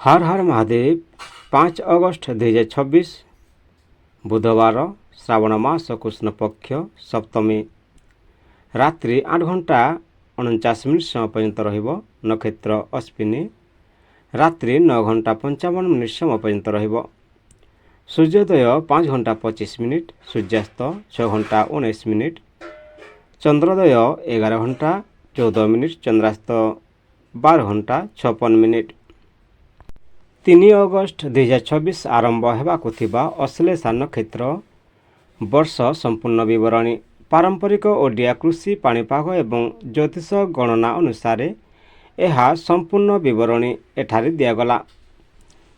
हर हर महादेव 5 अगस्त 2026 बुधवार श्रावण मास कृष्ण पक्ष सप्तमी रात्रि 8 घंटा 49 मिनिट समय पर्यंत रहिब। नक्षत्र अश्विनी रात्रि 9 घंटा 55 मिनिट समय पर्यंत रहिब। सूर्योदय 5 घंटा 25 मिनिट, सूर्यास्त 6 घंटा 19 मिनिट, चंद्रोदय 11 घंटा 14 मिनिट, चंद्रास्त 12 घंटा 56 मिनिट। 3 अगस्त 2026 आरंभ हेबाकु थिबा अश्लेषा नक्षत्र वर्ष संपूर्ण विवरणी। पारंपरिक ओडिया कृषि पाणीपाग एवं ज्योतिष गणना अनुसार यह संपूर्ण विवरणी एठारे दियागला।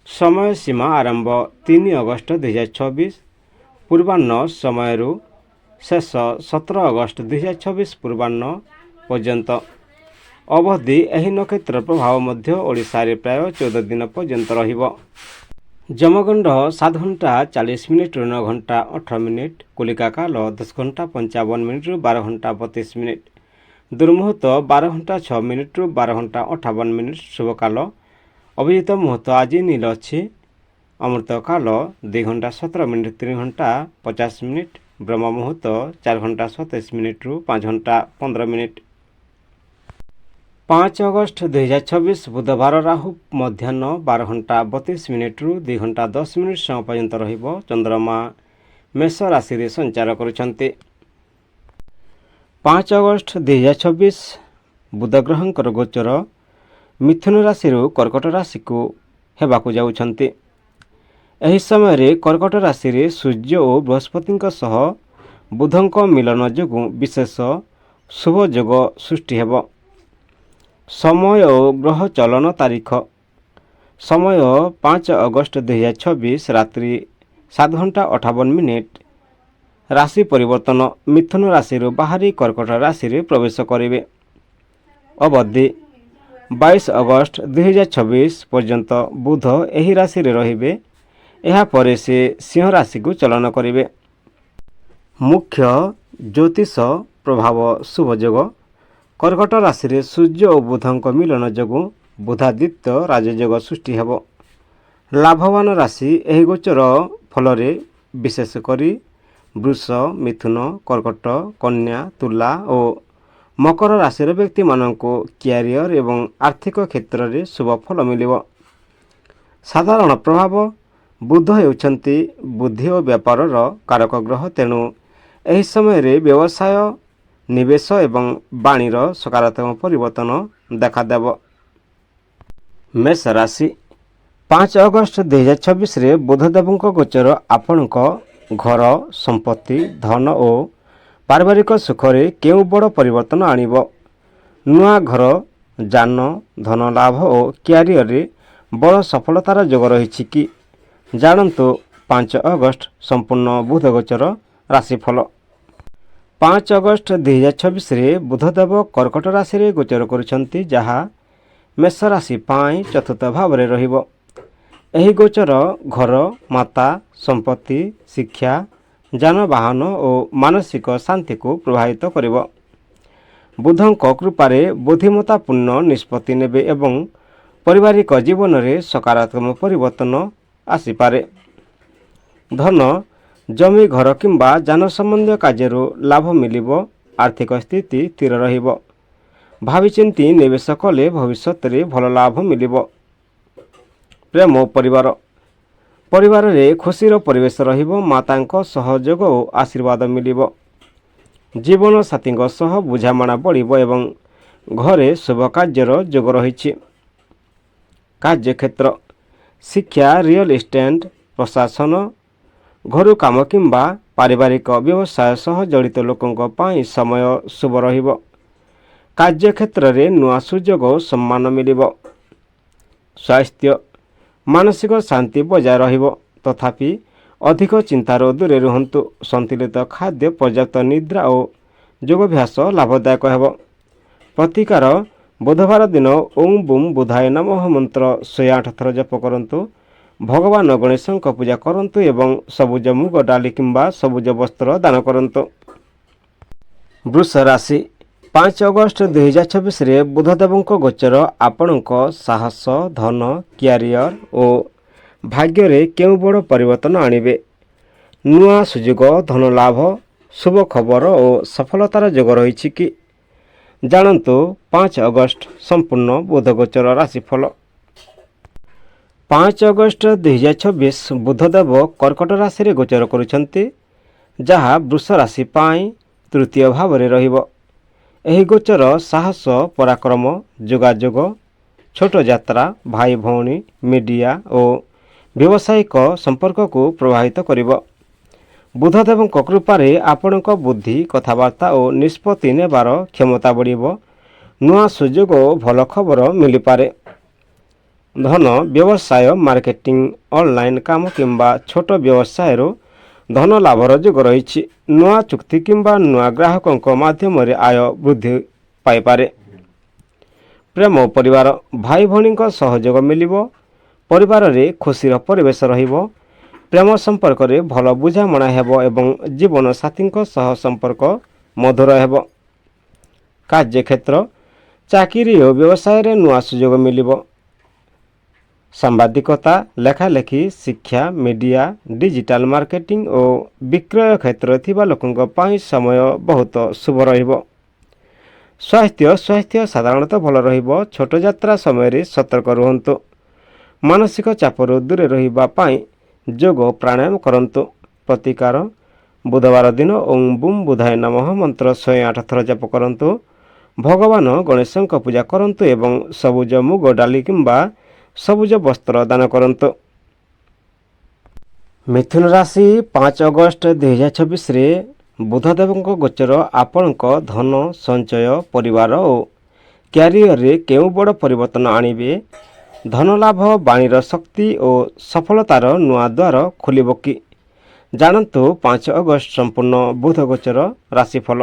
समय सीमा आरंभ 3 अगस्त 2026 पूर्वाह्न समयरू शेष 17 अगस्त 2026 पूर्वाह्न पर्यंत। अवधि एही नक्षत्र प्रभाव मध्य ओडिशा रे प्राय 14 दिन पर्यंत रहिब। जमगंड 7 घंटा 40 मिनिट 9 घंटा 18 मिनिट, कुलिका काल 10 घंटा 55 मिनिट 12 घंटा 32 मिनिट, दुर्मुहूर्त 12 घंटा 6 मिनिट 12 घंटा 58 मिनिट, शुभ काल अभिजित मुहूर्त आज नील अच्छी, अमृत काल 2 घंटा 17 मिनिट 3 घंटा 50 मिनिट, ब्रह्म मुहूर्त 4 घंटा 27 मिनिट 5 घंटा 15 मिनिट। 5 अगस्त 2026 बुधवार राहु मध्याह्न 12 घंटा 32 मिनिट 2 घंटा 10 मिनिट समय पर्यंत रहिब। चंद्रमा मेष राशि रे संचार करुछन्ते। 5 अगस्त 2026 बुध ग्रहंकर गोचर मिथुन राशि रो कर्कट राशि को हेबाकु जाउछन्ते। एही समय रे कर्कट राशि रे सूर्य और बृहस्पति सह बुधंक मिलन जोगु विशेष शुभ योग सृष्टि हेब। समय और ग्रह चलन तारीख समय 5 अगस्त 2026 रात्रि 7 घंटा 58 मिनिट, राशि परिवर्तन मिथुन राशि बाहरी कर्कट राशि रे प्रवेश करेंगे। अवधि 22 अगस्त 2026 पर्यंत बुध एही राशि रे रहिबे। एहा परे से सिंह राशि को चलन करेंगे। मुख्य ज्योतिष प्रभाव शुभ योग कर्कट राशि रे सूर्य और बुधंक मिलन जोगु बुधादित्य राजयोग सृष्टि हेब। लाभवान राशि एही गोचर फल रे विशेष करी वृष, मिथुन, कर्कट, कन्या, तुला और मकर राशि व्यक्ति मानक क्यारियर एवं आर्थिक क्षेत्र रे शुभ फल मिलिब। साधारण प्रभाव बुध हेउछन्ति बुद्धि और व्यापार कारक ग्रह, तेणु एही समय रे व्यवसाय निवेश एवं वाणीर सकारात्मक परिवर्तन देखादेव। मेष राशि 5 अगस्त 2026 रे बुधदेव गोचर आपणक घर, संपत्ति, धन और पारिवारिक सुख रे केउ बड़ परिवर्तन आनिब। नुआ घर, जान, धन लाभ और क्यारियर रे बड़ सफलतार योग रही कि जानतु। 5 अगस्त संपूर्ण बुध गोचर राशिफल। 5 अगस्त 2026 रे बुधदेव कर्कट राशि रे गोचर करुछन्ति, जहा मेष राशि पाई चतुर्थ भाव रे रहिब। एही गोचर घर, माता, संपत्ति, शिक्षा, जानवाहन और मानसिक शांति को प्रभावित करिब। बुधंक कृपारे बुद्धिमत्तापूर्ण निष्पत्ति नेबे एवं पारिवारिक जीवन रे सकारात्मक परिवर्तन आसीपारे। धन, जमी, घर किंबा जान संबंधी कार्य लाभ मिलिब। आर्थिक स्थिति स्थिर रहिब। भाविचिंती निवेश कले भविष्य रे भल लाभ मिलिब। प्रेम परिवार परिवार रे खुशीर परिवेश रहिब। मातांक सहयोग और आशीर्वाद मिलिब। जीवन साथींक सह बुझामणा बढ़िब एवं घरे शुभ कार्यर योग रहिछि। कार्यक्षेत्र शिक्षा, रियल एस्टेट, प्रशासन, घरु काम किंबा पारिवारिक व्यवसाय सह जड़ित लोकों पाई समय शुभ रहिब। कार्यक्षेत्र रे नुआ सुयोग और सम्मान मिलिब। स्वास्थ्य मानसिक शांति बजाय रहिब, तथापि अधिक चिंतार दूरे रुहंतु। संतुलित खाद्य, पर्याप्त निद्रा और योगाभ्यास लाभदायक हेब। प्रतिकार बुधवार दिन ओम बुम बुधाय नमः मंत्र 108 थर जप करंतु। भगवान गणेशों पूजा करंतु एवं सबुज मुग डाली किंबा सबुज वस्त्र दान करंतु। वृष राशि 5 ଅଗଷ୍ଟ 2024ରେ ବୁଧଦେବଙ୍କ ଗୋଚର ଆପଣଙ୍କ ସାହସ, ଧନ, କ୍ୟାରିୟର ଓ ଭାଗ୍ୟରେ କେଉଁ ବଡ଼ ପରିବର୍ତ୍ତନ ଆଣିବେ। ନୂଆ ସୁଯୋଗ, ଧନ ଲାଭ, ଶୁଭ ଖବର ଓ ସଫଳତାର ଯୋଗ ରହିଛି କି? ଜାଣନ୍ତୁ 5 ଅଗଷ୍ଟ ସମ୍ପୂର୍ଣ୍ଣ ବୁଧ ଗୋଚର ରାଶିଫଳ। 5 ଅଗଷ୍ଟ 2024 ବୁଧଦେବ କର୍କଟ ରାଶିରେ ଗୋଚର କରୁଛନ୍ତି, ଯାହା ବୃଷ ରାଶି ପାଇଁ ତୃତୀୟ ଭାବରେ ରହିବ। ଏହି ଗୋଚର ସାହସ, ପରାକ୍ରମ, ଯୋଗାଯୋଗ, ଛୋଟ ଯାତ୍ରା, ଭାଇ ଭଉଣୀ, ମିଡ଼ିଆ ଓ ବ୍ୟବସାୟିକ ସମ୍ପର୍କକୁ ପ୍ରଭାବିତ କରିବ। ବୁଧଦେବଙ୍କ କୃପାରେ ଆପଣଙ୍କ ବୁଦ୍ଧି, କଥାବାର୍ତ୍ତା ଓ ନିଷ୍ପତ୍ତି ନେବାର କ୍ଷମତା ବଢ଼ିବ। ନୂଆ ସୁଯୋଗ ଓ ଭଲ ଖବର ମିଳିପାରେ। ଧନ, ବ୍ୟବସାୟ, ମାର୍କେଟିଂ, ଅନଲାଇନ୍ କାମ କିମ୍ବା ଛୋଟ ବ୍ୟବସାୟରୁ ଧନ ଲାଭର ଯୋଗ ରହିଛି। ନୂଆ ଚୁକ୍ତି କିମ୍ବା ନୂଆ ଗ୍ରାହକଙ୍କ ମାଧ୍ୟମରେ ଆୟ ବୃଦ୍ଧି ପାଇପାରେ। ପ୍ରେମ ଓ ପରିବାର, ଭାଇ ଭଉଣୀଙ୍କ ସହଯୋଗ ମିଳିବ। ପରିବାରରେ ଖୁସିର ପରିବେଶ ରହିବ। ପ୍ରେମ ସମ୍ପର୍କରେ ଭଲ ବୁଝାମଣା ହେବ ଏବଂ ଜୀବନସାଥୀଙ୍କ ସହ ସମ୍ପର୍କ ମଧୁର ହେବ। କାର୍ଯ୍ୟକ୍ଷେତ୍ର, ଚାକିରି ଓ ବ୍ୟବସାୟରେ ନୂଆ ସୁଯୋଗ ମିଳିବ। ସାମ୍ବାଦିକତା, ଲେଖାଲେଖି, ଶିକ୍ଷା, ମିଡ଼ିଆ, ଡିଜିଟାଲ ମାର୍କେଟିଂ ଓ ବିକ୍ରୟ କ୍ଷେତ୍ରରେ ଥିବା ଲୋକଙ୍କ ପାଇଁ ସମୟ ବହୁତ ଶୁଭ ରହିବ। ସ୍ୱାସ୍ଥ୍ୟ ସାଧାରଣତଃ ଭଲ ରହିବ। ଛୋଟ ଯାତ୍ରା ସମୟରେ ସତର୍କ ରୁହନ୍ତୁ। ମାନସିକ ଚାପରୁ ଦୂରେ ରହିବା ପାଇଁ ଯୋଗ ପ୍ରାଣାୟାମ କରନ୍ତୁ। ପ୍ରତିକାର, ବୁଧବାର ଦିନ ଓಂ ବୁମ୍ ବୁଧାୟ ନମଃ ମନ୍ତ୍ର 108 ଥର ଜପ କରନ୍ତୁ। ଭଗବାନ ଗଣେଶଙ୍କ ପୂଜା କରନ୍ତୁ ଏବଂ ସବୁଜ ମୁଗ ଡାଲି କିମ୍ବା ସବୁଜ ବସ୍ତ୍ର ଦାନ କରନ୍ତୁ। ମିଥୁନ ରାଶି 5 ଅଗଷ୍ଟ 2024ରେ ବୁଧଦେବଙ୍କ ଗୋଚର ଆପଣଙ୍କ ଧନ, ସଞ୍ଚୟ, ପରିବାର ଓ କ୍ୟାରିୟରରେ କେଉଁ ବଡ଼ ପରିବର୍ତ୍ତନ ଆଣିବେ। ଧନଲାଭ, ବାଣୀର ଶକ୍ତି ଓ ସଫଳତାର ନୂଆ ଦ୍ୱାର ଖୋଲିବ କି? ଜାଣନ୍ତୁ 5 ଅଗଷ୍ଟ ସମ୍ପୂର୍ଣ୍ଣ ବୁଧ ଗୋଚର ରାଶିଫଳ।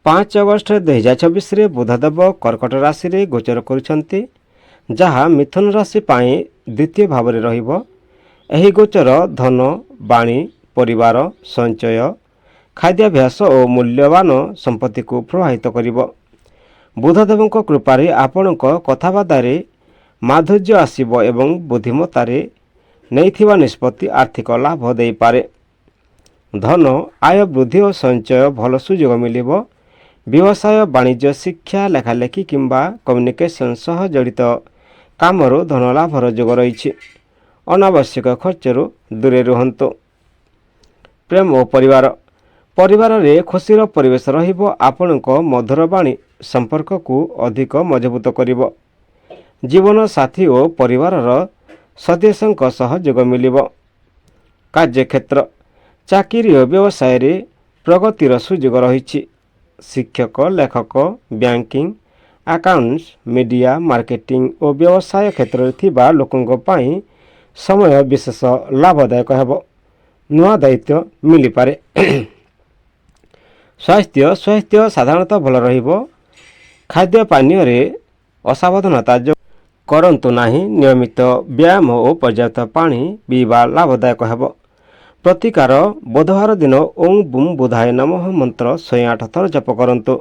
5 ଅଗଷ୍ଟ 2024ରେ ବୁଧଦେବ କର୍କଟ ରାଶିରେ ଗୋଚର କରୁଛନ୍ତି, ଯାହା ମିଥୁନ ରାଶି ପାଇଁ ଦ୍ୱିତୀୟ ଭାବରେ ରହିବ। ଏହି ଗୋଚର ଧନ, ବାଣୀ, ପରିବାର, ସଞ୍ଚୟ, ଖାଦ୍ୟାଭ୍ୟାସ ଓ ମୂଲ୍ୟବାନ ସମ୍ପତ୍ତିକୁ ପ୍ରଭାବିତ କରିବ। ବୁଧଦେବଙ୍କ କୃପାରେ ଆପଣଙ୍କ କଥାବାର୍ତ୍ତାରେ ମାଧୁର୍ଯ୍ୟ ଆସିବ ଏବଂ ବୁଦ୍ଧିମତ୍ତାରେ ନେଇଥିବା ନିଷ୍ପତ୍ତି ଆର୍ଥିକ ଲାଭ ଦେଇପାରେ। ଧନ, ଆୟ ବୃଦ୍ଧି ଓ ସଞ୍ଚୟ ଭଲ ସୁଯୋଗ ମିଳିବ। ବ୍ୟବସାୟ, ବାଣିଜ୍ୟ, ଶିକ୍ଷା, ଲେଖାଲେଖି କିମ୍ବା କମ୍ୟୁନିକେସନ୍ ସହ ଜଡ଼ିତ କାମରୁ ଧନ ଲାଭର ଯୋଗ ରହିଛି। ଅନାବଶ୍ୟକ ଖର୍ଚ୍ଚରୁ ଦୂରେ ରୁହନ୍ତୁ। ପ୍ରେମ ଓ ପରିବାର, ପରିବାରରେ ଖୁସିର ପରିବେଶ ରହିବ। ଆପଣଙ୍କ ମଧୁର ବାଣୀ ସମ୍ପର୍କକୁ ଅଧିକ ମଜବୁତ କରିବ। ଜୀବନସାଥୀ ଓ ପରିବାରର ସଦସ୍ୟଙ୍କ ସହ ଯୋଗ ମିଳିବ। କାର୍ଯ୍ୟକ୍ଷେତ୍ର, ଚାକିରି ଓ ବ୍ୟବସାୟରେ ପ୍ରଗତିର ସୁଯୋଗ ରହିଛି। ଶିକ୍ଷକ, ଲେଖକ, ବ୍ୟାଙ୍କିଂ, ଆକାଉଣ୍ଟସ୍, ମିଡ଼ିଆ, ମାର୍କେଟିଂ ଓ ବ୍ୟବସାୟ କ୍ଷେତ୍ରରେ ଥିବା ଲୋକଙ୍କ ପାଇଁ ସମୟ ବିଶେଷ ଲାଭଦାୟକ ହେବ। ନୂଆ ଦାୟିତ୍ୱ ମିଳିପାରେ। ସ୍ୱାସ୍ଥ୍ୟ ସାଧାରଣତଃ ଭଲ ରହିବ। ଖାଦ୍ୟ ପାନୀୟରେ ଅସାବଧାନତା କରନ୍ତୁ ନାହିଁ। ନିୟମିତ ବ୍ୟାୟାମ ଓ ପର୍ଯ୍ୟାପ୍ତ ପାଣି ପିଇବା ଲାଭଦାୟକ ହେବ। ପ୍ରତିକାର, ବୁଧବାର ଦିନ ଓಂ ବୁମ୍ ବୁଧାୟ ନମଃ ମନ୍ତ୍ର 108 ଥର ଜପ କରନ୍ତୁ।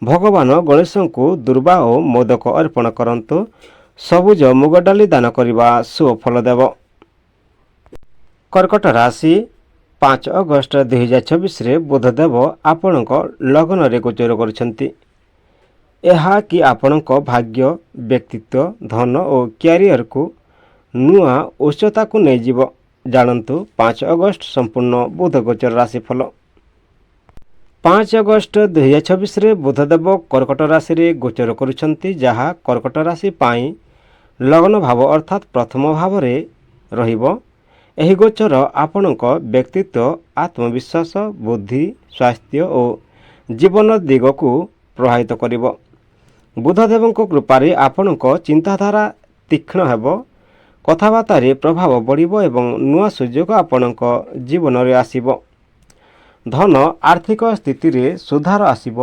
ଭଗବାନ ଗଣେଶଙ୍କୁ ଦୁର୍ବା ଓ ମୋଦକ ଅର୍ପଣ କରନ୍ତୁ। ସବୁଜ ମୁଗ ଡାଲି ଦାନ କରିବା ଶୁଭ ଫଳ ଦେବ। କର୍କଟ ରାଶି 5 ଅଗଷ୍ଟ 2024ରେ ବୁଧଦେବ ଆପଣଙ୍କ ଲଗ୍ନରେ ଗୋଚର କରୁଛନ୍ତି। ଏହା କି ଆପଣଙ୍କ ଭାଗ୍ୟ, ବ୍ୟକ୍ତିତ୍ୱ, ଧନ ଓ କ୍ୟାରିୟରକୁ ନୂଆ ଉଚ୍ଚତାକୁ ନେଇଯିବ। ଜାଣନ୍ତୁ 5 ଅଗଷ୍ଟ ସମ୍ପୂର୍ଣ୍ଣ ବୁଧ ଗୋଚର ରାଶିଫଳ। 5 ଅଗଷ୍ଟ 2024ରେ ବୁଧଦେବ କର୍କଟ ରାଶିରେ ଗୋଚର କରୁଛନ୍ତି, ଯାହା କର୍କଟ ରାଶି ପାଇଁ ଲଗ୍ନ ଭାବ ଅର୍ଥାତ୍ ପ୍ରଥମ ଭାବରେ ରହିବ। ଏହି ଗୋଚର ଆପଣଙ୍କ ବ୍ୟକ୍ତିତ୍ୱ, ଆତ୍ମବିଶ୍ୱାସ, ବୁଦ୍ଧି, ସ୍ୱାସ୍ଥ୍ୟ ଓ ଜୀବନ ଦିଗକୁ ପ୍ରଭାବିତ କରିବ। ବୁଧଦେବଙ୍କ କୃପାରେ ଆପଣଙ୍କ ଚିନ୍ତାଧାରା ତୀକ୍ଷ୍ଣ ହେବ। କଥାବାର୍ତ୍ତାରେ ପ୍ରଭାବ ବଢ଼ିବ ଏବଂ ନୂଆ ସୁଯୋଗ ଆପଣଙ୍କ ଜୀବନରେ ଆସିବ। ଧନ, ଆର୍ଥିକ ସ୍ଥିତିରେ ସୁଧାର ଆସିବ।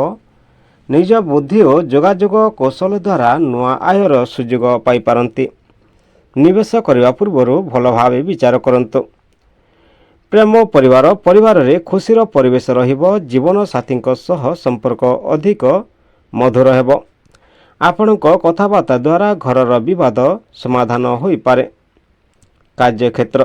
ନିଜ ବୁଦ୍ଧି ଓ ଯୋଗାଯୋଗ କୌଶଳ ଦ୍ୱାରା ନୂଆ ଆୟର ସୁଯୋଗ ପାଇପାରନ୍ତି। ନିବେଶ କରିବା ପୂର୍ବରୁ ଭଲ ଭାବେ ବିଚାର କରନ୍ତୁ। ପ୍ରେମ ପରିବାର ପରିବାରରେ ଖୁସିର ପରିବେଶ ରହିବ। ଜୀବନସାଥୀଙ୍କ ସହ ସମ୍ପର୍କ ଅଧିକ ମଧୁର ହେବ। ଆପଣଙ୍କ କଥାବାର୍ତ୍ତା ଦ୍ୱାରା ଘରର ବିବାଦ ସମାଧାନ ହୋଇପାରେ। କାର୍ଯ୍ୟକ୍ଷେତ୍ର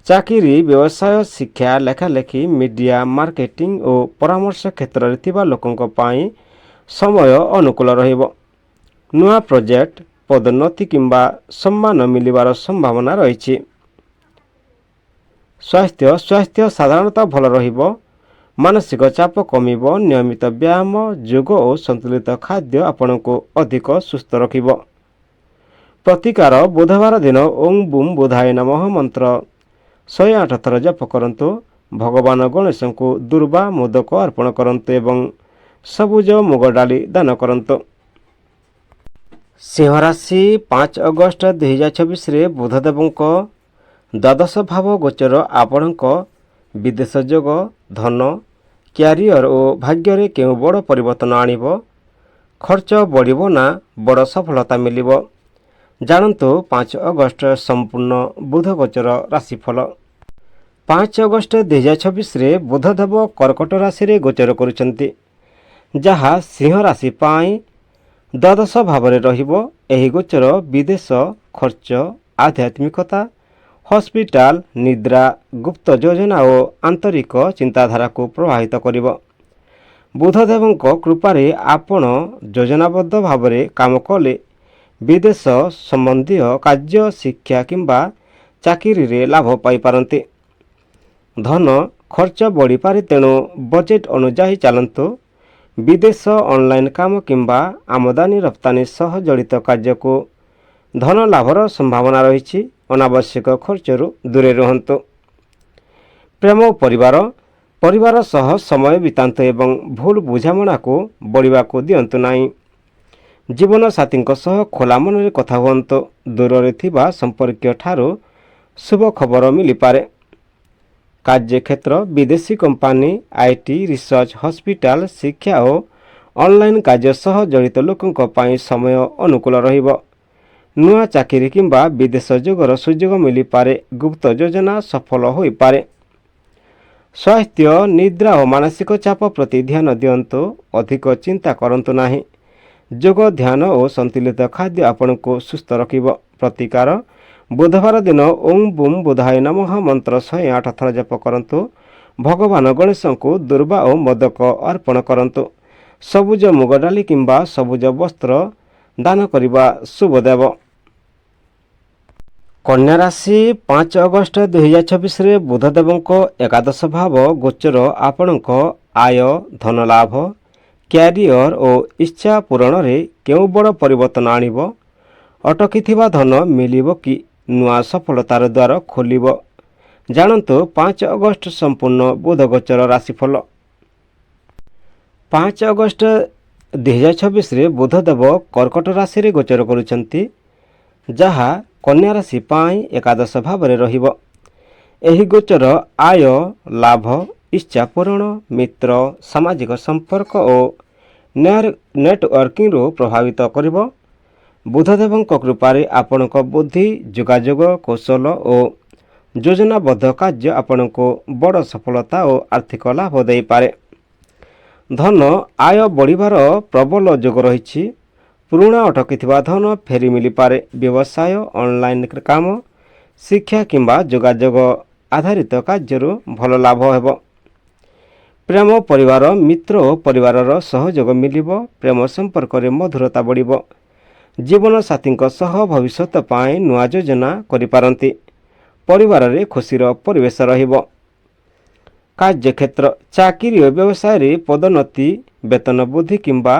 ଚାକିରି, ବ୍ୟବସାୟ, ଶିକ୍ଷା, ଲେଖାଲେଖି, ମିଡ଼ିଆ, ମାର୍କେଟିଂ ଓ ପରାମର୍ଶ କ୍ଷେତ୍ରରେ ଥିବା ଲୋକଙ୍କ ପାଇଁ ସମୟ ଅନୁକୂଳ ରହିବ। ନୂଆ ପ୍ରୋଜେକ୍ଟ, ପଦୋନ୍ନତି କିମ୍ବା ସମ୍ମାନ ମିଳିବାର ସମ୍ଭାବନା ରହିଛି। ସ୍ୱାସ୍ଥ୍ୟ ସାଧାରଣତଃ ଭଲ ରହିବ। ମାନସିକ ଚାପ କମିବ। ନିୟମିତ ବ୍ୟାୟାମ, ଯୋଗ ଓ ସନ୍ତୁଳିତ ଖାଦ୍ୟ ଆପଣଙ୍କୁ ଅଧିକ ସୁସ୍ଥ ରଖିବ। ପ୍ରତିକାର ବୁଧବାର ଦିନ ଓಂ ବୁମ୍ ବୁଧାୟ ନମଃ ମନ୍ତ୍ର 108 ଥର ଜପ କରନ୍ତୁ। ଭଗବାନ ଗଣେଶଙ୍କୁ ଦୁର୍ବା ମୋଦକ ଅର୍ପଣ କରନ୍ତୁ ଏବଂ ସବୁଜ ମୁଗ ଡାଲି ଦାନ କରନ୍ତୁ। ସିଂହ ରାଶି 5 ଅଗଷ୍ଟ 2024ରେ ବୁଧଦେବଙ୍କ ଦ୍ୱାଦଶ ଭାବ ଗୋଚର ଆପଣଙ୍କ ବିଦେଶ ଯୋଗ, ଧନ, କ୍ୟାରିୟର ଓ ଭାଗ୍ୟରେ କେଉଁ ବଡ଼ ପରିବର୍ତ୍ତନ ଆଣିବ? ଖର୍ଚ୍ଚ ବଢ଼ିବ ନା ବଡ଼ ସଫଳତା ମିଳିବ? ଜାଣନ୍ତୁ 5 ଅଗଷ୍ଟ ସମ୍ପୂର୍ଣ୍ଣ ବୁଧ ଗୋଚର ରାଶିଫଳ। 5 ଅଗଷ୍ଟ 2024ରେ ବୁଧଦେବ କର୍କଟ ରାଶିରେ ଗୋଚର କରୁଛନ୍ତି, ଯାହା ସିଂହ ରାଶି ପାଇଁ ଦ୍ୱାଦଶ ଭାବରେ ରହିବ। ଏହି ଗୋଚର ବିଦେଶ ଖର୍ଚ୍ଚ, ଆଧ୍ୟାତ୍ମିକତା, ହସ୍ପିଟାଲ, ନିଦ୍ରା, ଗୁପ୍ତ ଯୋଜନା ଓ ଆନ୍ତରିକ ଚିନ୍ତାଧାରାକୁ ପ୍ରଭାବିତ କରିବ। ବୁଧଦେବଙ୍କ କୃପାରେ ଆପଣ ଯୋଜନାବଦ୍ଧ ଭାବରେ କାମ କଲେ ବିଦେଶ ସମ୍ବନ୍ଧୀୟ କାର୍ଯ୍ୟ, ଶିକ୍ଷା କିମ୍ବା ଚାକିରିରେ ଲାଭ ପାଇପାରନ୍ତି। ଧନ ଖର୍ଚ୍ଚ ବଢ଼ିପାରେ, ତେଣୁ ବଜେଟ୍ ଅନୁଯାୟୀ ଚାଲନ୍ତୁ। ବିଦେଶ, ଅନଲାଇନ୍ କାମ କିମ୍ବା ଆମଦାନୀ ରପ୍ତାନି ସହ ଜଡ଼ିତ କାର୍ଯ୍ୟକୁ ଧନ ଲାଭର ସମ୍ଭାବନା ରହିଛି। ଅନାବଶ୍ୟକ ଖର୍ଚ୍ଚରୁ ଦୂରେ ରୁହନ୍ତୁ। ପ୍ରେମ ପରିବାର ସହ ସମୟ ବିତାନ୍ତୁ ଏବଂ ଭୁଲ ବୁଝାମଣାକୁ ବଢ଼ିବାକୁ ଦିଅନ୍ତୁ ନାହିଁ। ଜୀବନସାଥୀଙ୍କ ସହ ଖୋଲା ମନରେ କଥା ହୁଅନ୍ତୁ। ଦୂରରେ ଥିବା ସମ୍ପର୍କୀୟ ଠାରୁ ଶୁଭ ଖବର ମିଳିପାରେ। କାର୍ଯ୍ୟକ୍ଷେତ୍ର ବିଦେଶୀ କମ୍ପାନୀ, ଆଇଟି, ରିସର୍ଚ୍ଚ, ହସ୍ପିଟାଲ, ଶିକ୍ଷା ଓ ଅନଲାଇନ୍ କାର୍ଯ୍ୟ ସହ ଜଡ଼ିତ ଲୋକଙ୍କ ପାଇଁ ସମୟ ଅନୁକୂଳ ରହିବ। ନୂଆ ଚାକିରି କିମ୍ବା ବିଦେଶ ଯୋଗର ସୁଯୋଗ ମିଳିପାରେ। ଗୁପ୍ତ ଯୋଜନା ସଫଳ ହୋଇପାରେ। ସ୍ୱାସ୍ଥ୍ୟ, ନିଦ୍ରା ଓ ମାନସିକ ଚାପ ପ୍ରତି ଧ୍ୟାନ ଦିଅନ୍ତୁ। ଅଧିକ ଚିନ୍ତା କରନ୍ତୁ ନାହିଁ। ଯୋଗ, ଧ୍ୟାନ ଓ ସନ୍ତୁଳିତ ଖାଦ୍ୟ ଆପଣଙ୍କୁ ସୁସ୍ଥ ରଖିବ। ପ୍ରତିକାର ବୁଧବାର ଦିନ ଓಂ ବୁମ୍ ବୁଧାୟ ନମଃ ମନ୍ତ୍ର 108 ଥର ଜପ କରନ୍ତୁ। ଭଗବାନ ଗଣେଶଙ୍କୁ ଦୁର୍ବା ଓ ମୋଦକ ଅର୍ପଣ କରନ୍ତୁ। ସବୁଜ ମୁଗ ଡାଲି କିମ୍ବା ସବୁଜ ବସ୍ତ୍ର ଦାନ କରିବା ଶୁଭ ଦେବ। କନ୍ୟା ରାଶି 5 ଅଗଷ୍ଟ 2024ରେ ବୁଧଦେବଙ୍କ ଏକାଦଶ ଭାବ ଗୋଚର ଆପଣଙ୍କ ଆୟ, ଧନଲାଭ, କ୍ୟାରିୟର ଓ ଇଚ୍ଛା ପୂରଣରେ କେଉଁ ବଡ଼ ପରିବର୍ତ୍ତନ ଆଣିବ? ଅଟକିଥିବା ଧନ ମିଳିବ କି ନୂଆ ସଫଳତାର ଦ୍ୱାର ଖୋଲିବ? ଜାଣନ୍ତୁ 5 ଅଗଷ୍ଟ ସମ୍ପୂର୍ଣ୍ଣ ବୁଧ ଗୋଚର ରାଶିଫଳ। 5 ଅଗଷ୍ଟ 2024ରେ ବୁଧଦେବ କର୍କଟ ରାଶିରେ ଗୋଚର କରୁଛନ୍ତି, ଯାହା କନ୍ୟା ରାଶି ପାଇଁ ଏକାଦଶ ଭାବରେ ରହିବ। ଏହି ଗୋଚର ଆୟ, ଲାଭ, ଇଚ୍ଛା ପୂରଣ, ମିତ୍ର, ସାମାଜିକ ସମ୍ପର୍କ ଓ ନେଟୱାର୍କିଂରୁ ପ୍ରଭାବିତ କରିବ। ବୁଧଦେବଙ୍କ କୃପାରେ ଆପଣଙ୍କ ବୁଦ୍ଧି, ଯୋଗାଯୋଗ କୌଶଳ ଓ ଯୋଜନାବଦ୍ଧ କାର୍ଯ୍ୟ ଆପଣଙ୍କୁ ବଡ଼ ସଫଳତା ଓ ଆର୍ଥିକ ଲାଭ ଦେଇପାରେ। ଧନ ଆୟ ବଢ଼ିବାର ପ୍ରବଳ ଯୋଗ ରହିଛି। ପୁରୁଣା ଅଟକିଥିବା ଧନ ଫେରି ମିଳିପାରେ। ବ୍ୟବସାୟ, ଅନଲାଇନ୍ କାମ, ଶିକ୍ଷା କିମ୍ବା ଯୋଗାଯୋଗ ଆଧାରିତ କାର୍ଯ୍ୟରୁ ଭଲ ଲାଭ ହେବ। ପ୍ରେମ ମିତ୍ର ଓ ପରିବାରର ସହଯୋଗ ମିଳିବ। ପ୍ରେମ ସମ୍ପର୍କରେ ମଧୁରତା ବଢ଼ିବ। ଜୀବନସାଥୀଙ୍କ ସହ ଭବିଷ୍ୟତ ପାଇଁ ନୂଆ ଯୋଜନା କରିପାରନ୍ତି। ପରିବାରରେ ଖୁସିର ପରିବେଶ ରହିବ। କାର୍ଯ୍ୟକ୍ଷେତ୍ର ଚାକିରି ଓ ବ୍ୟବସାୟରେ ପଦୋନ୍ନତି, ବେତନ ବୃଦ୍ଧି କିମ୍ବା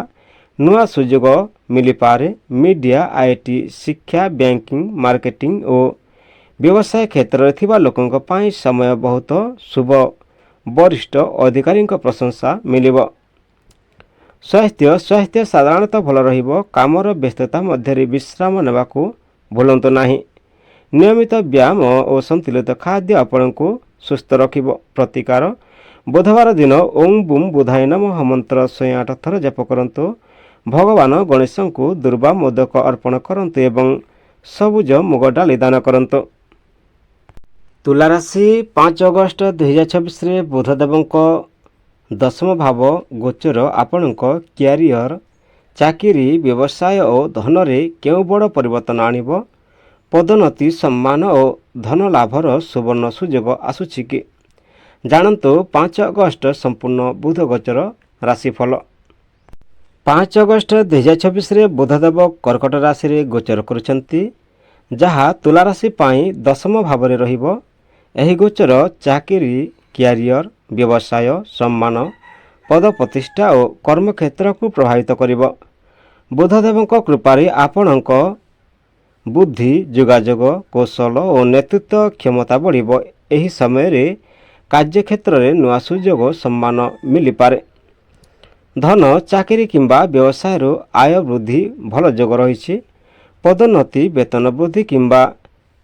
ନୂଆ ସୁଯୋଗ ମିଳିପାରେ। ମିଡ଼ିଆ, ଆଇଟି, ଶିକ୍ଷା, ବ୍ୟାଙ୍କିଂ, ମାର୍କେଟିଂ ଓ ବ୍ୟବସାୟ କ୍ଷେତ୍ରରେ ଥିବା ଲୋକଙ୍କ ପାଇଁ ସମୟ ବହୁତ ଶୁଭ। ବରିଷ୍ଠ ଅଧିକାରୀଙ୍କ ପ୍ରଶଂସା ମିଳିବ। ସ୍ୱାସ୍ଥ୍ୟ ସାଧାରଣତଃ ଭଲ ରହିବ। କାମର ବ୍ୟସ୍ତତା ମଧ୍ୟରେ ବିଶ୍ରାମ ନେବାକୁ ଭୁଲନ୍ତୁ ନାହିଁ। ନିୟମିତ ବ୍ୟାୟାମ ଓ ସନ୍ତୁଳିତ ଖାଦ୍ୟ ଆପଣଙ୍କୁ ସୁସ୍ଥ ରଖିବ। ପ୍ରତିକାର ବୁଧବାର ଦିନ ଓಂ ବୁମ୍ ବୁଧାୟ ନମଃ ମନ୍ତ୍ର 108 ଥର ଜପ କରନ୍ତୁ। ଭଗବାନ ଗଣେଶଙ୍କୁ ଦୁର୍ବା ମୋଦକ ଅର୍ପଣ କରନ୍ତୁ ଏବଂ ସବୁଜ ମୁଗ ଡାଲି ଦାନ କରନ୍ତୁ। ତୁଲା ରାଶି 5 ଅଗଷ୍ଟ 2026ରେ ବୁଧଦେବଙ୍କ ଦଶମ ଭାବ ଗୋଚର ଆପଣଙ୍କ କ୍ୟାରିୟର, ଚାକିରି, ବ୍ୟବସାୟ ଓ ଧନରେ କେଉଁ ବଡ଼ ପରିବର୍ତ୍ତନ ଆଣିବ? ପଦୋନ୍ନତି, ସମ୍ମାନ ଓ ଧନ ଲାଭର ସୁବର୍ଣ୍ଣ ସୁଯୋଗ ଆସୁଛି କି? ଜାଣନ୍ତୁ 5 ଅଗଷ୍ଟ ସମ୍ପୂର୍ଣ୍ଣ ବୁଧ ଗୋଚର ରାଶିଫଳ। 5 ଅଗଷ୍ଟ 2026ରେ ବୁଧଦେବ କର୍କଟ ରାଶିରେ ଗୋଚର କରୁଛନ୍ତି, ଯାହା ତୁଲା ରାଶି ପାଇଁ ଦଶମ ଭାବରେ ରହିବ। ଏହି ଗୋଚର ଚାକିରି, କ୍ୟାରିୟର, ବ୍ୟବସାୟ, ସମ୍ମାନ, ପଦ ପ୍ରତିଷ୍ଠା ଓ କର୍ମକ୍ଷେତ୍ରକୁ ପ୍ରଭାବିତ କରିବ। ବୁଧଦେବଙ୍କ କୃପାରେ ଆପଣଙ୍କ ବୁଦ୍ଧି, ଯୋଗାଯୋଗ କୌଶଳ ଓ ନେତୃତ୍ୱ କ୍ଷମତା ବଢ଼ିବ। ଏହି ସମୟରେ କାର୍ଯ୍ୟକ୍ଷେତ୍ରରେ ନୂଆ ସୁଯୋଗ ସମ୍ମାନ ମିଳିପାରେ। ଧନ, ଚାକିରି କିମ୍ବା ବ୍ୟବସାୟରୁ ଆୟ ବୃଦ୍ଧି ଭଲ ଯୋଗ ରହିଛି। ପଦୋନ୍ନତି, ବେତନ ବୃଦ୍ଧି କିମ୍ବା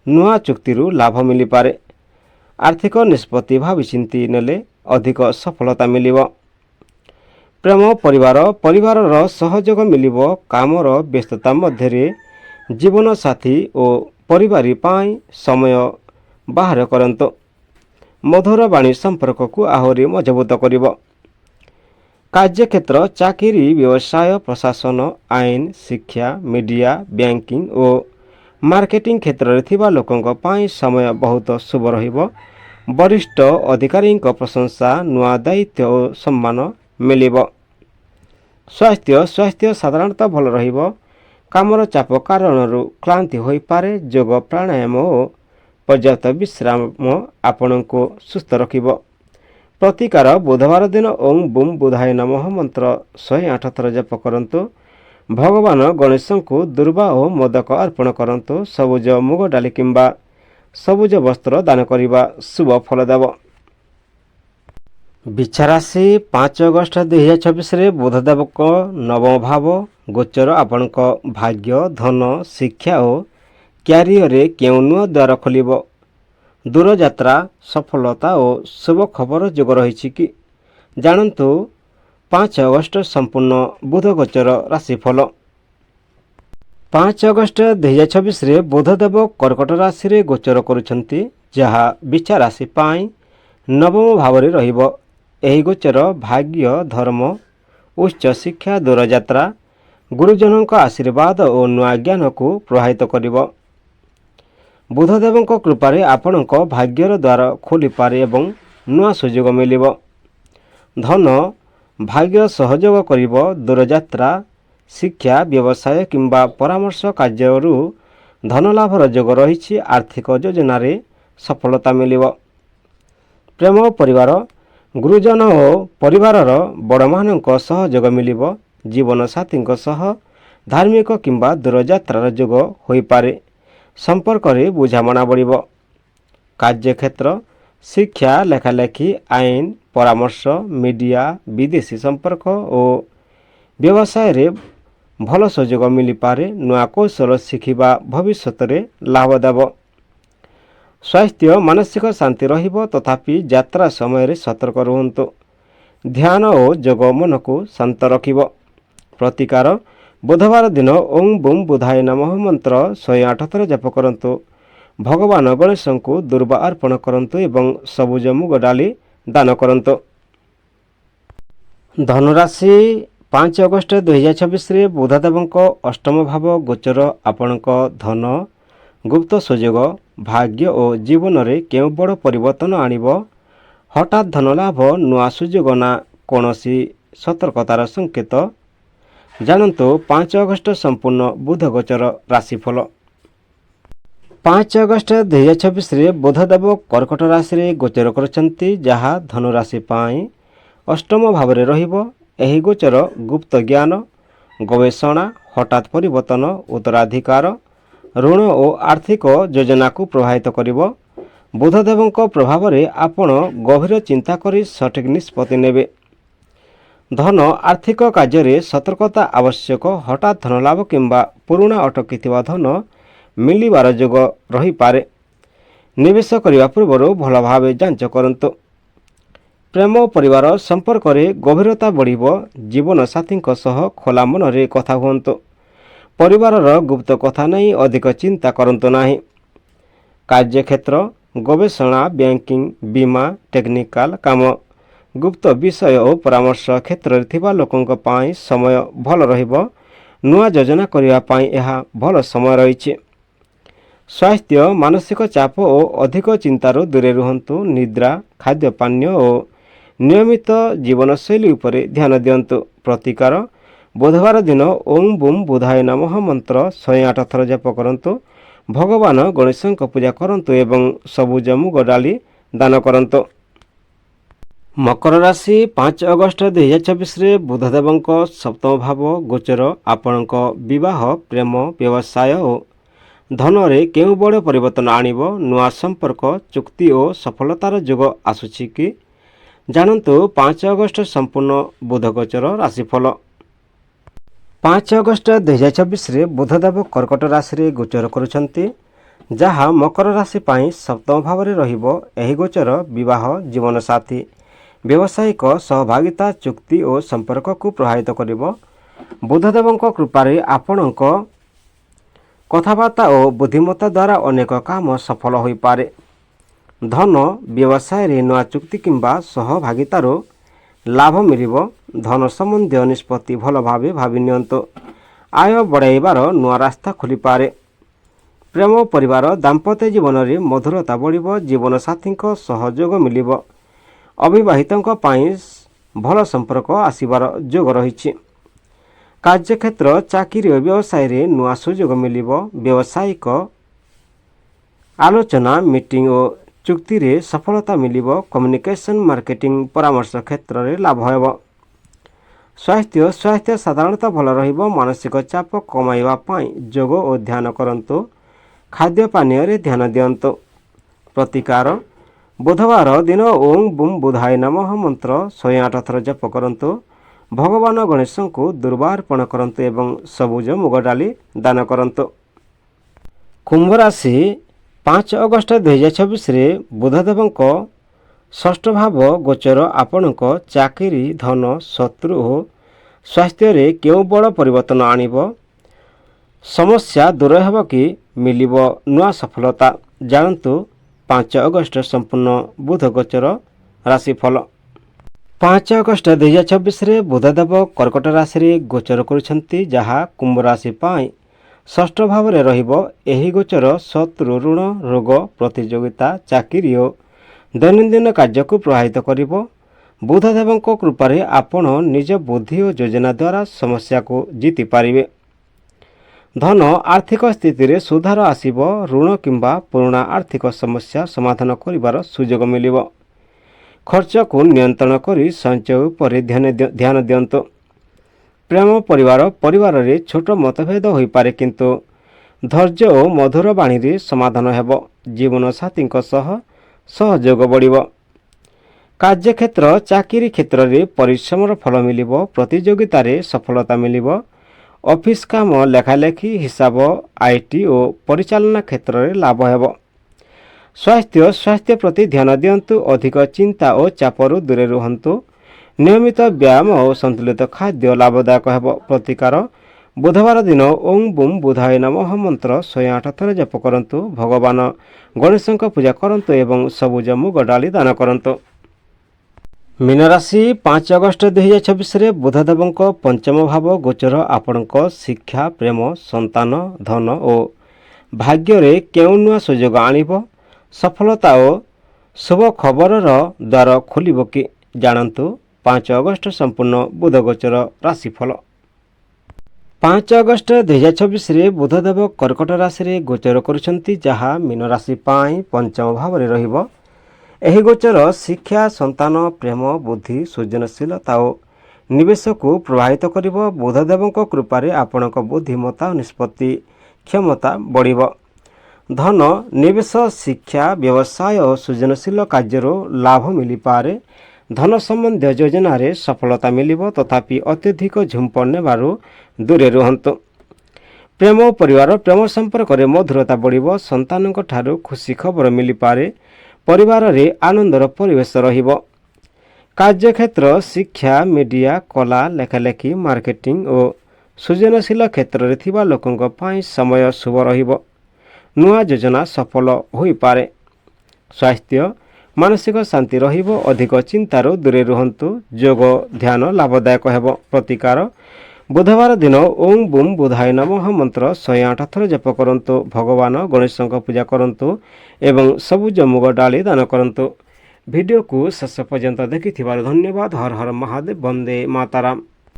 ନୂଆ ଚୁକ୍ତିରୁ ଲାଭ ମିଳିପାରେ। ଆର୍ଥିକ ନିଷ୍ପତ୍ତି ଭାବିଚିନ୍ତି ନେଲେ ଅଧିକ ସଫଳତା ମିଳିବ। ପ୍ରେମ, ପରିବାରର ସହଯୋଗ ମିଳିବ। କାମର ବ୍ୟସ୍ତତା ମଧ୍ୟରେ ଜୀବନସାଥୀ ଓ ପରିବାର ପାଇଁ ସମୟ ବାହାର କରନ୍ତୁ। ମଧୁର ବାଣୀ ସମ୍ପର୍କକୁ ଆହୁରି ମଜବୁତ କରିବ। କାର୍ଯ୍ୟକ୍ଷେତ୍ର, ଚାକିରି, ବ୍ୟବସାୟ, ପ୍ରଶାସନ, ଆଇନ, ଶିକ୍ଷା, ମିଡ଼ିଆ, ବ୍ୟାଙ୍କିଂ ଓ ମାର୍କେଟିଂ କ୍ଷେତ୍ରରେ ଥିବା ଲୋକଙ୍କ ପାଇଁ ସମୟ ବହୁତ ଶୁଭ ରହିବ। ବରିଷ୍ଠ ଅଧିକାରୀଙ୍କ ପ୍ରଶଂସା, ନୂଆ ଦାୟିତ୍ୱ ଓ ସମ୍ମାନ ମିଳିବ। ସ୍ୱାସ୍ଥ୍ୟ ସାଧାରଣତଃ ଭଲ ରହିବ। କାମର ଚାପ କାରଣରୁ କ୍ଳାନ୍ତି ହୋଇପାରେ। ଯୋଗ, ପ୍ରାଣାୟାମ ଓ ପର୍ଯ୍ୟାପ୍ତ ବିଶ୍ରାମ ଆପଣଙ୍କୁ ସୁସ୍ଥ ରଖିବ। ପ୍ରତିକାର, ବୁଧବାର ଦିନ ଓಂ ବୁଂ ବୁଧାୟ ନମଃ ମନ୍ତ୍ର 108 ଥର ଜପ କରନ୍ତୁ। ଭଗବାନ ଗଣେଶଙ୍କୁ ଦୁର୍ବା ଓ ମୋଦକ ଅର୍ପଣ କରନ୍ତୁ। ସବୁଜ ମୁଗ ଡାଲି କିମ୍ବା ସବୁଜ ବସ୍ତ୍ର ଦାନ କରିବା ଶୁଭ ଫଳ ଦେବ। ବିଛା ରାଶି 5 ଅଗଷ୍ଟ 2026ରେ ବୁଧଦେବଙ୍କ ନବମ ଭାବ ଗୋଚର ଆପଣଙ୍କ ଭାଗ୍ୟ, ଧନ, ଶିକ୍ଷା ଓ କ୍ୟାରିୟରରେ କେଉଁ ନୂଆ ଦ୍ୱାର ଖୋଲିବ? ଦୂରଯାତ୍ରା, ସଫଳତା ଓ ଶୁଭ ଖବର ଯୋଗ ରହିଛି କି? ଜାଣନ୍ତୁ 5 ଅଗଷ୍ଟ ସମ୍ପୂର୍ଣ୍ଣ ବୁଧ ଗୋଚର ରାଶିଫଳ। 5 ଅଗଷ୍ଟ 2026ରେ ବୁଧଦେବ କର୍କଟ ରାଶିରେ ଗୋଚର କରୁଛନ୍ତି, ଯାହା ବିଛା ରାଶି ପାଇଁ ନବମ ଭାବରେ ରହିବ। ଏହି ଗୋଚର ଭାଗ୍ୟ, ଧର୍ମ, ଉଚ୍ଚ ଶିକ୍ଷା, ଦୂରଯାତ୍ରା, ଗୁରୁଜନଙ୍କ ଆଶୀର୍ବାଦ ଓ ନୂଆ ଜ୍ଞାନକୁ ପ୍ରଭାବିତ କରିବ। ବୁଧଦେବଙ୍କ କୃପାରେ ଆପଣଙ୍କ ଭାଗ୍ୟର ଦ୍ୱାର ଖୋଲିପାରେ ଏବଂ ନୂଆ ସୁଯୋଗ ମିଳିବ। ଧନ, ଭାଗ୍ୟ ସହଯୋଗ କରିବ। ଦୂରଯାତ୍ରା, ଶିକ୍ଷା, ବ୍ୟବସାୟ କିମ୍ବା ପରାମର୍ଶ କାର୍ଯ୍ୟରୁ ଧନଲାଭର ଯୋଗ ରହିଛି। ଆର୍ଥିକ ଯୋଜନାରେ ସଫଳତା ମିଳିବ। ପ୍ରେମ, ଗୁରୁଜନ ଓ ପରିବାରର ବଡ଼ମାନଙ୍କ ସହଯୋଗ ମିଳିବ। ଜୀବନସାଥୀଙ୍କ ସହ ଧାର୍ମିକ କିମ୍ବା ଦୂରଯାତ୍ରାର ଯୋଗ ହୋଇପାରେ। ସମ୍ପର୍କରେ ବୁଝାମଣା ବଢ଼ିବ। କାର୍ଯ୍ୟକ୍ଷେତ୍ର, ଶିକ୍ଷା, ଲେଖାଲେଖି, ଆଇନ, ପରାମର୍ଶ, ମିଡ଼ିଆ, ବିଦେଶୀ ସମ୍ପର୍କ ଓ ବ୍ୟବସାୟରେ ଭଲ ସୁଯୋଗ ମିଳିପାରେ। ନୂଆ କୌଶଳ ଶିଖିବା ଭବିଷ୍ୟତରେ ଲାଭ ଦେବ। ସ୍ୱାସ୍ଥ୍ୟ, ମାନସିକ ଶାନ୍ତି ରହିବ, ତଥାପି ଯାତ୍ରା ସମୟରେ ସତର୍କ ରୁହନ୍ତୁ। ଧ୍ୟାନ ଓ ଯୋଗ ମନକୁ ଶାନ୍ତ ରଖିବ। ପ୍ରତିକାର, ବୁଧବାର ଦିନ ଓಂ ବୁଂ ବୁଧାୟ ନମଃ ମନ୍ତ୍ର 108 ଥର ଜପ କରନ୍ତୁ। ଭଗବାନ ଗଣେଶଙ୍କୁ ଦୁର୍ବା ଅର୍ପଣ କରନ୍ତୁ ଏବଂ ସବୁଜ ମୁଗ ଡାଲି ଦାନ କରନ୍ତୁ। ଧନୁରାଶି 5 ଅଗଷ୍ଟ 2026ରେ ବୁଧଦେବଙ୍କ ଅଷ୍ଟମ ଭାବ ଗୋଚର ଆପଣଙ୍କ ଧନ, ଗୁପ୍ତ ସୁଯୋଗ, ଭାଗ୍ୟ ଓ ଜୀବନରେ କେଉଁ ବଡ଼ ପରିବର୍ତ୍ତନ ଆଣିବ? ହଠାତ୍ ଧନ ଲାଭ, ନୂଆ ସୁଯୋଗ ନା କୌଣସି ସତର୍କତାର ସଂକେତ? ଜାଣନ୍ତୁ 5 ଅଗଷ୍ଟ ସମ୍ପୂର୍ଣ୍ଣ ବୁଧ ଗୋଚର ରାଶିଫଳ। 5 ଅଗଷ୍ଟ 2026ରେ ବୁଧଦେବ କର୍କଟ ରାଶିରେ ଗୋଚର କରୁଛନ୍ତି, ଯାହା ଧନୁରାଶି ପାଇଁ ଅଷ୍ଟମ ଭାବରେ ରହିବ। ଏହି ଗୋଚର ଗୁପ୍ତ ଜ୍ଞାନ, ଗବେଷଣା, ହଠାତ୍ ପରିବର୍ତ୍ତନ, ଉତ୍ତରାଧିକାର, ଋଣ ଓ ଆର୍ଥିକ ଯୋଜନାକୁ ପ୍ରଭାବିତ କରିବ। ବୁଧଦେବଙ୍କ ପ୍ରଭାବରେ ଆପଣ ଗଭୀର ଚିନ୍ତା କରି ସଠିକ୍ ନିଷ୍ପତ୍ତି ନେବେ। ଧନ, ଆର୍ଥିକ କାର୍ଯ୍ୟରେ ସତର୍କତା ଆବଶ୍ୟକ। ହଠାତ୍ ଧନଲାଭ କିମ୍ବା ପୁରୁଣା ଅଟକିଥିବା ଧନ ମିଳିବାର ଯୋଗ ରହିପାରେ। ନିବେଶ କରିବା ପୂର୍ବରୁ ଭଲ ଭାବେ ଯାଞ୍ଚ କରନ୍ତୁ। ପ୍ରେମ, ପରିବାର ସମ୍ପର୍କରେ ଗଭୀରତା ବଢ଼ିବ। ଜୀବନସାଥୀଙ୍କ ସହ ଖୋଲା ମନରେ କଥା ହୁଅନ୍ତୁ। ପରିବାରର ଗୁପ୍ତ କଥା ନେଇ ଅଧିକ ଚିନ୍ତା କରନ୍ତୁ ନାହିଁ। କାର୍ଯ୍ୟକ୍ଷେତ୍ର, ଗବେଷଣା, ବ୍ୟାଙ୍କିଂ, ବୀମା, ଟେକ୍ନିକାଲ କାମ, ଗୁପ୍ତ ବିଷୟ ଓ ପରାମର୍ଶ କ୍ଷେତ୍ରରେ ଥିବା ଲୋକଙ୍କ ପାଇଁ ସମୟ ଭଲ ରହିବ। ନୂଆ ଯୋଜନା କରିବା ପାଇଁ ଏହା ଭଲ ସମୟ ରହିଛି। ସ୍ୱାସ୍ଥ୍ୟ, ମାନସିକ ଚାପ ଓ ଅଧିକ ଚିନ୍ତାରୁ ଦୂରେ ରୁହନ୍ତୁ। ନିଦ୍ରା, ଖାଦ୍ୟପାନୀୟ ଓ ନିୟମିତ ଜୀବନଶୈଳୀ ଉପରେ ଧ୍ୟାନ ଦିଅନ୍ତୁ। ପ୍ରତିକାର, ବୁଧବାର ଦିନ ଓಂ ବୁମ୍ ବୁଧାୟ ନମଃ ମନ୍ତ୍ର 108 ଥର ଜପ କରନ୍ତୁ। ଭଗବାନ ଗଣେଶଙ୍କ ପୂଜା କରନ୍ତୁ ଏବଂ ସବୁଜ ମୁଗ ଡାଲି ଦାନ କରନ୍ତୁ। ମକର ରାଶି 5 ଅଗଷ୍ଟ 2024ରେ ବୁଧଦେବଙ୍କ ସପ୍ତମ ଭାବ ଗୋଚର ଆପଣଙ୍କ ବିବାହ, ପ୍ରେମ, ବ୍ୟବସାୟ ଓ ଧନରେ କେଉଁ ବଡ଼ ପରିବର୍ତ୍ତନ ଆଣିବ? ନୂଆ ସମ୍ପର୍କ, ଚୁକ୍ତି ଓ ସଫଳତାର ଯୋଗ ଆସୁଛି କି? ଜାଣନ୍ତୁ 5 ଅଗଷ୍ଟ ସମ୍ପୂର୍ଣ୍ଣ ବୁଧ ଗୋଚର ରାଶିଫଳ। 5 ଅଗଷ୍ଟ 2024ରେ ବୁଧଦେବ କର୍କଟ ରାଶିରେ ଗୋଚର କରୁଛନ୍ତି, ଯାହା ମକର ରାଶି ପାଇଁ ସପ୍ତମ ଭାବରେ ରହିବ। ଏହି ଗୋଚର ବିବାହ, ଜୀବନସାଥୀ, ବ୍ୟବସାୟିକ ସହଭାଗିତା, ଚୁକ୍ତି ଓ ସମ୍ପର୍କକୁ ପ୍ରଭାବିତ କରିବ। ବୁଧଦେବଙ୍କ କୃପାରେ ଆପଣଙ୍କ କଥାବାର୍ତ୍ତା ଓ ବୁଦ୍ଧିମତ୍ତା ଦ୍ୱାରା ଅନେକ କାମ ସଫଳ ହୋଇପାରେ। ଧନ, ବ୍ୟବସାୟରେ ନୂଆ ଚୁକ୍ତି କିମ୍ବା ସହଭାଗିତାରୁ ଲାଭ ମିଳିବ। ଧନ ସମ୍ବନ୍ଧୀୟ ନିଷ୍ପତ୍ତି ଭଲ ଭାବେ ଭାବି ନିଅନ୍ତୁ। ଆୟ ବଢ଼ାଇବାର ନୂଆ ରାସ୍ତା ଖୋଲିପାରେ। ପ୍ରେମ, ପରିବାର, ଦାମ୍ପତ୍ୟ ଜୀବନରେ ମଧୁରତା ବଢ଼ିବ। ଜୀବନସାଥୀଙ୍କ ସହଯୋଗ ମିଳିବ। ଅବିବାହିତଙ୍କ ପାଇଁ ଭଲ ସମ୍ପର୍କ ଆସିବାର ଯୋଗ ରହିଛି। କାର୍ଯ୍ୟକ୍ଷେତ୍ର, ଚାକିରି ଓ ବ୍ୟବସାୟରେ ନୂଆ ସୁଯୋଗ ମିଳିବ। ବ୍ୟବସାୟିକ ଆଲୋଚନା, ମିଟିଂ ଓ ଚୁକ୍ତିରେ ସଫଳତା ମିଳିବ। କମ୍ୟୁନିକେସନ୍, ମାର୍କେଟିଂ, ପରାମର୍ଶ କ୍ଷେତ୍ରରେ ଲାଭ ହେବ। ସ୍ୱାସ୍ଥ୍ୟ ସାଧାରଣତଃ ଭଲ ରହିବ। ମାନସିକ ଚାପ କମାଇବା ପାଇଁ ଯୋଗ ଓ ଧ୍ୟାନ କରନ୍ତୁ। ଖାଦ୍ୟପାନୀୟରେ ଧ୍ୟାନ ଦିଅନ୍ତୁ। ପ୍ରତିକାର, ବୁଧବାର ଦିନ ଓಂ ବୁମ୍ ବୁଧାୟ ନମଃ ମନ୍ତ୍ର 108 ଥର ଜପ କରନ୍ତୁ। ଭଗବାନ ଗଣେଶଙ୍କୁ ଦୁର୍ବାର୍ପଣ କରନ୍ତୁ ଏବଂ ସବୁଜ ମୁଗ ଡାଲି ଦାନ କରନ୍ତୁ। କୁମ୍ଭ ରାଶି 5 ଅଗଷ୍ଟ 2024ରେ ବୁଧଦେବଙ୍କ ଷଷ୍ଠ ଭାବ ଗୋଚର ଆପଣଙ୍କ ଚାକିରି, ଧନ, ଶତ୍ରୁ ଓ ସ୍ୱାସ୍ଥ୍ୟରେ କେଉଁ ବଡ଼ ପରିବର୍ତ୍ତନ ଆଣିବ? ସମସ୍ୟା ଦୂର ହେବ କି ମିଳିବ ନୂଆ ସଫଳତା? ଜାଣନ୍ତୁ 5 ଅଗଷ୍ଟ ସମ୍ପୂର୍ଣ୍ଣ ବୁଧ ଗୋଚର ରାଶିଫଳ। 5 ଅଗଷ୍ଟ 2024ରେ ବୁଧଦେବ କର୍କଟ ରାଶିରେ ଗୋଚର କରୁଛନ୍ତି, ଯାହା କୁମ୍ଭ ରାଶି ପାଇଁ ଷଷ୍ଠ ଭାବରେ ରହିବ। ଏହି ଗୋଚର ଶତ୍ରୁ, ଋଣ, ରୋଗ, ପ୍ରତିଯୋଗିତା, ଚାକିରି ଓ ଦୈନନ୍ଦିନ କାର୍ଯ୍ୟକୁ ପ୍ରଭାବିତ କରିବ। ବୁଧଦେବଙ୍କ କୃପାରେ ଆପଣ ନିଜ ବୁଦ୍ଧି ଓ ଯୋଜନା ଦ୍ୱାରା ସମସ୍ୟାକୁ ଜିତିପାରିବେ। ଧନ, ଆର୍ଥିକ ସ୍ଥିତିରେ ସୁଧାର ଆସିବ। ଋଣ କିମ୍ବା ପୁରୁଣା ଆର୍ଥିକ ସମସ୍ୟା ସମାଧାନ କରିବାର ସୁଯୋଗ ମିଳିବ। ଖର୍ଚ୍ଚକୁ ନିୟନ୍ତ୍ରଣ କରି ସଞ୍ଚୟ ଉପରେ ଧ୍ୟାନ ଦିଅନ୍ତୁ। ପ୍ରେମ, ପରିବାରରେ ଛୋଟ ମତଭେଦ ହୋଇପାରେ, କିନ୍ତୁ ଧୈର୍ଯ୍ୟ ଓ ମଧୁର ବାଣୀରେ ସମାଧାନ ହେବ। ଜୀବନସାଥୀଙ୍କ ସହ ସହଯୋଗ ବଢ଼ିବ। କାର୍ଯ୍ୟକ୍ଷେତ୍ର, ଚାକିରି କ୍ଷେତ୍ରରେ ପରିଶ୍ରମର ଫଳ ମିଳିବ। ପ୍ରତିଯୋଗିତାରେ ସଫଳତା ମିଳିବ। ଅଫିସ କାମ, ଲେଖାଲେଖି, ହିସାବ, ଆଇଟି ଓ ପରିଚାଳନା କ୍ଷେତ୍ରରେ ଲାଭ ହେବ। ସ୍ୱାସ୍ଥ୍ୟ ପ୍ରତି ଧ୍ୟାନ ଦିଅନ୍ତୁ। ଅଧିକ ଚିନ୍ତା ଓ ଚାପରୁ ଦୂରେ ରୁହନ୍ତୁ। ନିୟମିତ ବ୍ୟାୟାମ ଓ ସନ୍ତୁଳିତ ଖାଦ୍ୟ ଲାଭଦାୟକ ହେବ। ପ୍ରତିକାର, ବୁଧବାର ଦିନ ଓಂ ବୁମ୍ ବୁଧାୟ ନମଃ ମନ୍ତ୍ର 108 ଥର ଜପ କରନ୍ତୁ। ଭଗବାନ ଗଣେଶଙ୍କ ପୂଜା କରନ୍ତୁ ଏବଂ ସବୁଜ ମୁଗ ଡାଲି ଦାନ କରନ୍ତୁ। ମୀନ ରାଶି 5 ଅଗଷ୍ଟ 2024ରେ ବୁଧଦେବଙ୍କ ପଞ୍ଚମ ଭାବ ଗୋଚର ଆପଣଙ୍କ ଶିକ୍ଷା, ପ୍ରେମ, ସନ୍ତାନ, ଧନ ଓ ଭାଗ୍ୟରେ କେଉଁ ନୂଆ ସୁଯୋଗ ଆଣିବ? ସଫଳତା ଓ ଶୁଭ ଖବରର ଦ୍ୱାର ଖୋଲିବ କି? ଜାଣନ୍ତୁ 5 ଅଗଷ୍ଟ ସମ୍ପୂର୍ଣ୍ଣ ବୁଧ ଗୋଚର ରାଶିଫଳ। 5 ଅଗଷ୍ଟ 2024ରେ ବୁଧଦେବ କର୍କଟ ରାଶିରେ ଗୋଚର କରୁଛନ୍ତି, ଯାହା ମୀନ ରାଶି ପାଇଁ ପଞ୍ଚମ ଭାବରେ ରହିବ। ଏହି ଗୋଚର ଶିକ୍ଷା, ସନ୍ତାନ, ପ୍ରେମ, ବୁଦ୍ଧି, ସୃଜନଶୀଳତା ଓ ନିବେଶକୁ ପ୍ରଭାବିତ କରିବ। ବୁଧଦେବଙ୍କ କୃପାରେ ଆପଣଙ୍କ ବୁଦ୍ଧିମତ୍ତା ଓ ନିଷ୍ପତ୍ତି କ୍ଷମତା ବଢ଼ିବ। ଧନ, ନିବେଶ, ଶିକ୍ଷା, ବ୍ୟବସାୟ ଓ ସୃଜନଶୀଳ କାର୍ଯ୍ୟରୁ ଲାଭ ମିଳିପାରେ। ଧନ ସମ୍ବନ୍ଧୀୟ ଯୋଜନାରେ ସଫଳତା ମିଳିବ, ତଥାପି ଅତ୍ୟଧିକ ଝୁମ୍ପ ନେବାରୁ ଦୂରେ ରୁହନ୍ତୁ। ପ୍ରେମ ସମ୍ପର୍କରେ ମଧୁରତା ବଢ଼ିବ। ସନ୍ତାନଙ୍କ ଠାରୁ ଖୁସି ଖବର ମିଳିପାରେ। ପରିବାରରେ ଆନନ୍ଦର ପରିବେଶ ରହିବ। କାର୍ଯ୍ୟକ୍ଷେତ୍ର, ଶିକ୍ଷା, ମିଡ଼ିଆ, କଲା, ଲେଖାଲେଖି, ମାର୍କେଟିଂ ଓ ସୃଜନଶୀଳ କ୍ଷେତ୍ରରେ ଥିବା ଲୋକଙ୍କ ପାଇଁ ସମୟ ଶୁଭ ରହିବ। ନୂଆ ଯୋଜନା ସଫଳ ହୋଇପାରେ। ସ୍ୱାସ୍ଥ୍ୟ ମାନସିକ ଶାନ୍ତି ରହିବ। ଅଧିକ ଚିନ୍ତାରୁ ଦୂରେ ରୁହନ୍ତୁ। ଯୋଗ ଧ୍ୟାନ ଲାଭଦାୟକ ହେବ। ପ୍ରତିକାର ବୁଧବାର ଦିନ ଓಂ ବୁମ୍ ବୁଧାୟ ନମଃ ମନ୍ତ୍ର 108 ଥର ଜପ କରନ୍ତୁ। ଭଗବାନ ଗଣେଶଙ୍କ ପୂଜା କରନ୍ତୁ ଏବଂ ସବୁଜ ମୁଗ ଡାଳି ଦାନ କରନ୍ତୁ। ଭିଡ଼ିଓକୁ ଶେଷ ପର୍ଯ୍ୟନ୍ତ ଦେଖିଥିବାରୁ ଧନ୍ୟବାଦ। ହର ହର ମହାଦେବ, ବନ୍ଦେ ମାତାରାମ।